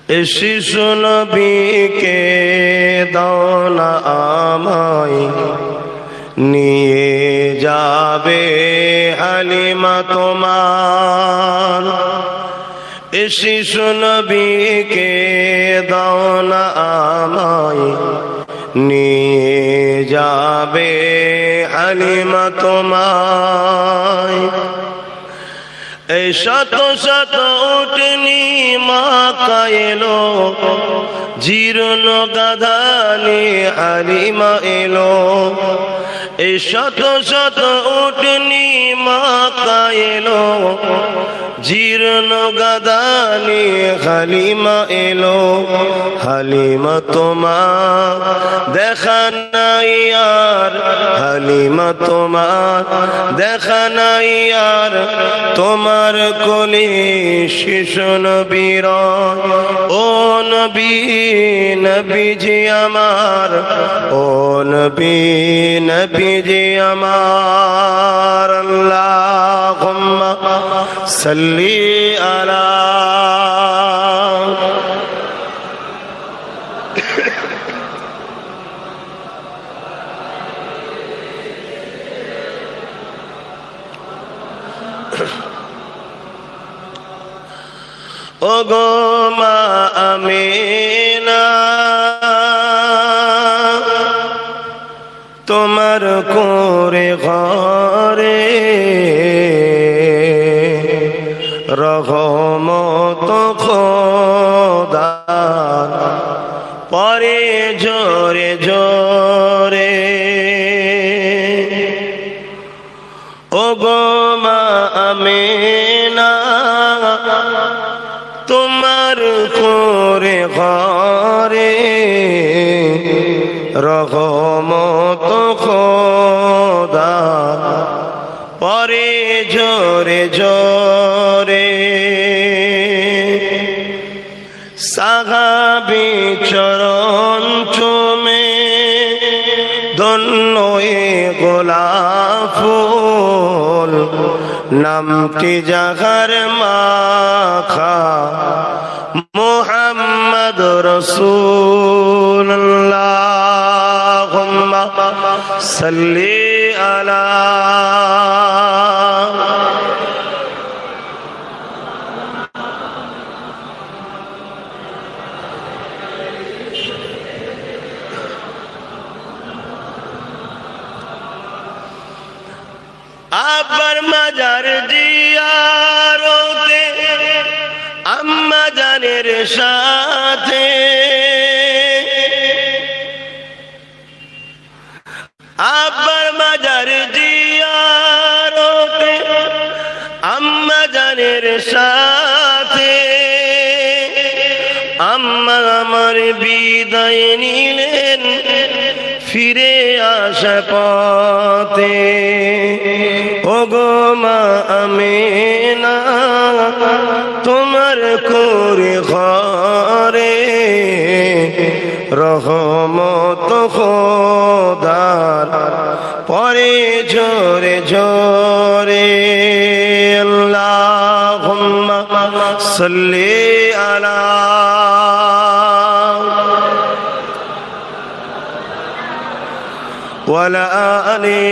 শিশু নবীকে দাও না আমায়, নিয়ে যাবে হালিমা তোমার। শিশু নবীকে দাও না আমায়, নিয়ে যাবে হালিমা তোমায়। এই শত শত উটনি মাকা এলো, জীর্ণ গাধা নিয়ে হালিমা এলো। এই শত শত উটনি মাকা এলো, জীর্ণ গাধা নিয়ে হালিমা এলো। হালিমা তোমার দেখা নাই আর, হালিমা তোমার দেখা নাই আর, তোমার কোলে শিশু নবীর। ও নবী নবীজি আমার, ও নবী নবীজি আমার। আল্লাহুম্মা সাল্লি আলা ও গো মা আমিনা, তোমার কোরে ঘরে রহমত খোদার পরে জোরে জোরে। ও গো মা আমিনা, তোমার কোরে ঘরে রহমত খোদা পরে জোরে জোরে। সাহাবী চরণ চুমে ধন্য এ গোলাপ ফুল, নামটি যাহার মাখা মুহাম্মদ রাসূলুল্লাহ। আল্লাহুম্মা সাল্লি আলা আবার মাজার জিয়ারতে আম্মা জানের সাথে, আবার মাজার জিয়ারতে আম্মা জানের সাথে। আম্মা আমার বিদায় নিলেন ফিরে আসা পথে। ও গো মা আমিনা, তোমার কোরে ঘরে রহমত খোদার পরে জোরে জোরে। আল্লাহুম্মা সাল্লি আলা ওয়ালা আলি